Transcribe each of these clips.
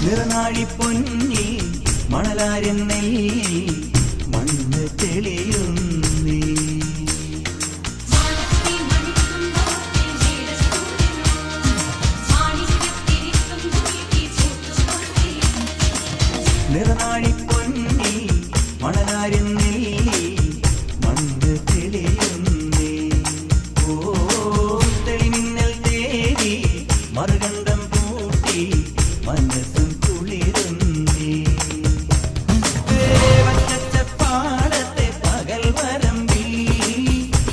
നിറനാഴി പൊന്നി മണലാരൻ നെല്ലി മണ്ണ് തെളിയുന്നേ. നിറനാഴി പൊന്നി മണലാരൻ നെല്ലി മണ്ണ് തെളിയുന്നേ. ഓ തെളിമിന്നൽ തേടി മറുകണ്ഠം പൂട്ടി മനസ്സും കുളിരുന്നേ. പച്ചപ്പാടത്തെ പകൽ വരമ്പിൽ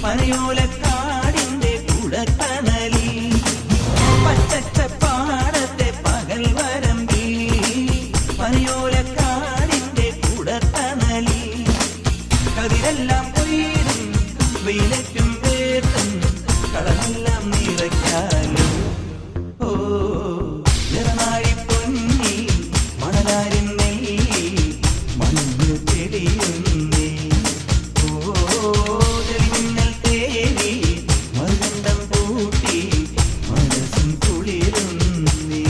പനയോലക്കാടിന്റെ കുടത്തണലി. പച്ചപ്പാടത്തെ പകൽ വരമ്പിൽ പനയോലക്കാടിന്റെ കുടത്തണലി. കതിരെല്ലാം കൊയ്തും വെയിലറ്റും പേർത്തും കളമെല്ലാം നിറയ്ക്കാലും. ഓ നിറനാഴി പൊന്നി മണലാരിൻ നെല്ലി മണ്ണ് തെളിയുന്നേ. ഓ തെളിമിന്നൽ തേടി മറുകണ്ഠം പൂട്ടി മനസ്സും കുളിരുന്നേ.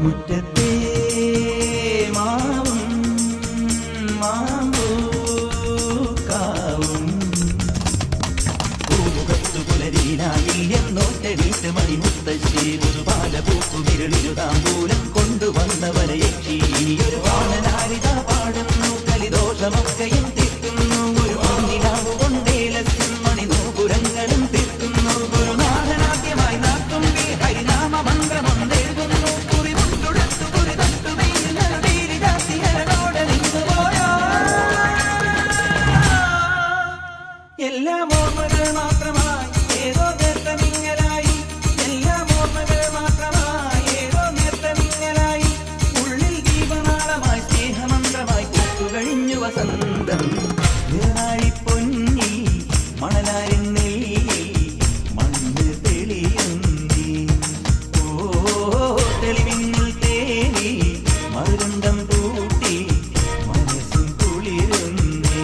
മുറ്റത്തെ മാവും മാമ്പൂക്കാവും പൂമുഖത്തു പുലരീനായിൽ എന്നോറ്റെടുത്ത് മണിമുത്തശ്ശി ഒരുപാല പൂക്കുമിരളിരുതാമ്പൂലം കൊണ്ടുവന്നവരെ യക്ഷി. ഒരു പാണനാരിത പാടുന്നു കലിദോഷമൊക്കെയും തീർക്കുന്നു. ഒരു മണ്ണിലാവ് കൊണ്ടേലസും മണിനൂപുരങ്ങളും തീർക്കുന്നു. ഗുരുനാഥനാദ്യമായി നാട്ടും ഹരിനാമ മന്ത്രമൊന്നെഴുതുന്നു. എല്ലാം ഓർമ്മകൾ മാത്രമായി ഏതോ നേർത്തമിങ്ങലായി. എല്ലാം ഓർമ്മകൾ മാത്രമായി ഏതോ നേർത്തമിങ്ങലായി. ഉള്ളിൽ ദീപനാളമായി സ്നേഹമന്ത്രമായി കൂട്ടുകഴിഞ്ഞു വസന്തം. നിറനാഴി പൊന്നി മണലാരിൻ നെല്ലി മണ്ണ് തെളിയുന്നേ. ഓ തെളിമിന്നൽ തേടി മറുകണ്ഠം പൂട്ടി മനസ്സും കുളിരുന്നേ.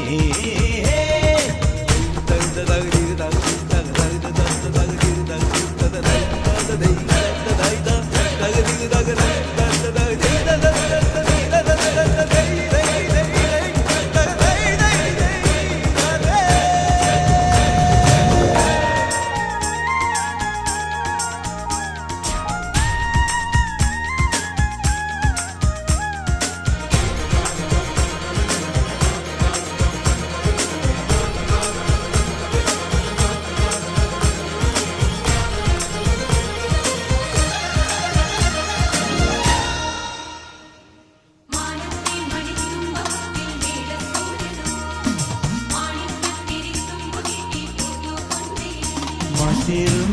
മസിറും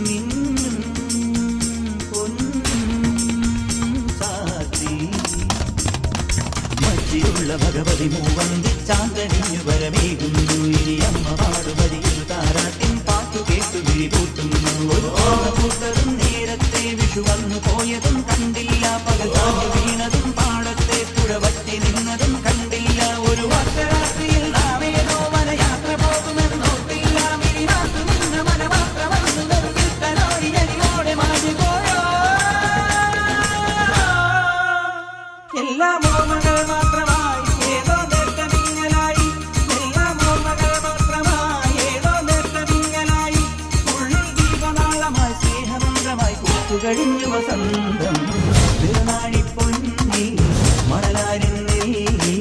മിന്നും പൊന്നും സാത്തി മച്ചിയുള്ള ഭഗവതി മൂവന്തി ചാന്തണിഞ്ഞു വരമേകുന്നു. ഇനി അമ്മ പാടുമതിയൊരു താരാട്ടിൻ പാട്ടു കേട്ടു വിഴിപൂട്ടുന്നു. ഒരു ഓർമ്മ പൂത്തതും നേരത്തെ വിഷു വന്നു പോയതും കണ്ടില്ല. പകൽ താങ്ങി വീണതും പാടത്തെ പുഴ വറ്റി നിന്നതും കണ്ടില്ല. ഒരു വർഷരാത്രിയിൽ നാം ഏതോ വനയാത്ര പോകുമെന്നോട്ടില്ല. മിനിമാത്തു നിന്ന മനമാത്ര വന്നു നിർത്തനായി ജനിയോടെ മാഞ്ഞു പോയോ. എല്ലാം ഓർമ്മകൾ മാത്രമായി ഏതോ നേർത്തമിങ്ങലായി. എല്ലാം ഓർമ്മകൾ മാത്രമായി ഏതോ നേർത്തമിങ്ങലായി. ഉള്ളിൽ ദീപനാളമായി സ്നേഹമന്ത്രമായി കൂത്തുകഴിഞ്ഞു വസന്തം. നിറനാഴി പൊന്നി മണലാരിൻ നെല്ലി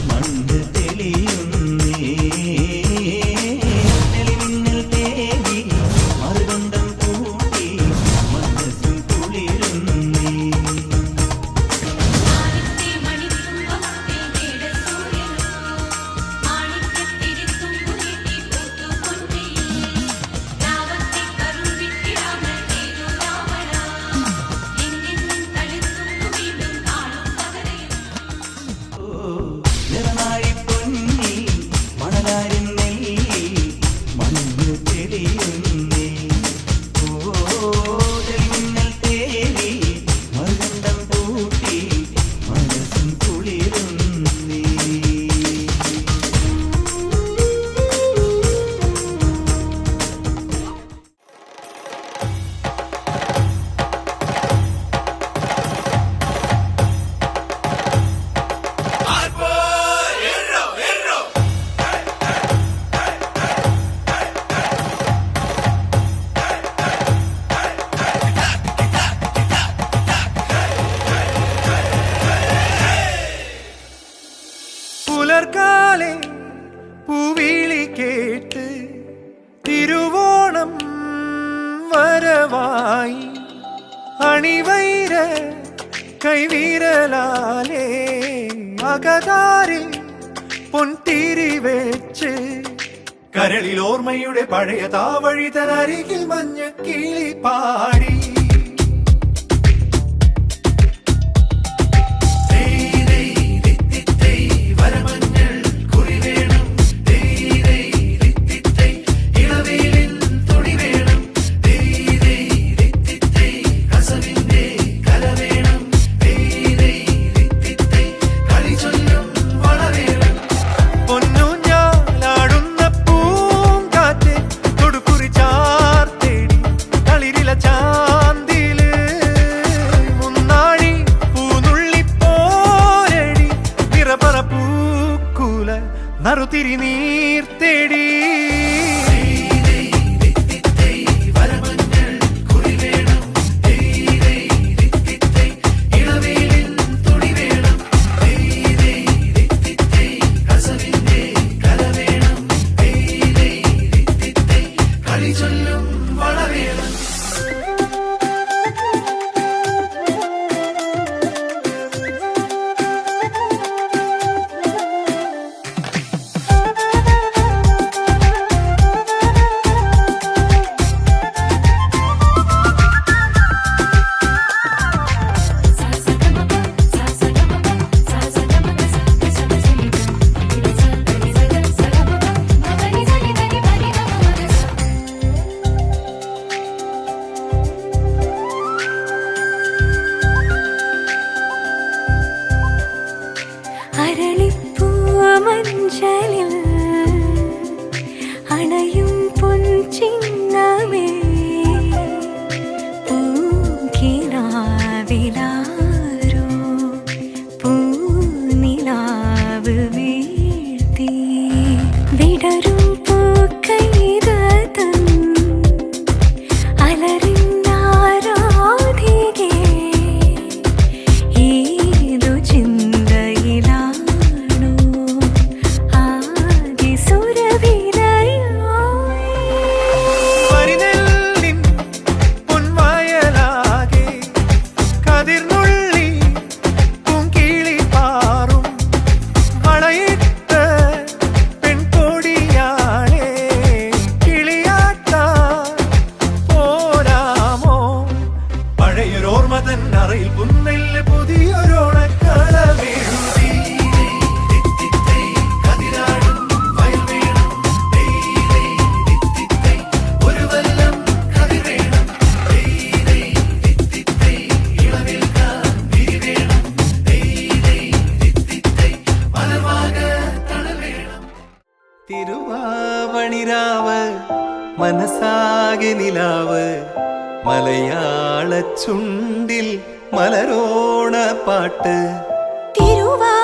മണ്ണ് തെളിയുന്നേ. തെളിമിന്നൽ തേടി മറുകണ്ഠം പൂട്ടി മനസ്സും കുളിരുന്നേ. പൂമാലെ പൂവിളി കേട്ട് തിരുവോണം വരവായി അണിവൈര കൈവിരലാലേ അകതാരിൽ പൊൻതിരി വെച്ച് കരളിൽ ഓർമ്മയുടെ പഴയ താവഴി തനരികിൽ മഞ്ഞ കിളി പാടി നറുതിരി നീർ തേടി മഞ്ചലിൽ അണയും പൊൻചിങ്ങമേ പൂക്കിനാവിലാരോ പൂനിലാവ് വീഴ്ത്തി വിടരും പൂക്കൈതൻ അലറിനാരാധികേ ഏതു ചിന്തയിലാ ിൽ പുന്നെല്ല് പുതിയൊരോണക്കല വീഴുതി കതിരാടും വയൽ വേണം ഒരു വല്ലം കതിർ വേണം ഇളവേൽക്കാൻ വിരി വേണം മലവാക തണൽ വേണം തിരുവാവണിരാവ് മനസാകെ നിലാവ് മലയാള ചുണ്ടിൽ മലരോണ പാട്ട് തിരുവാ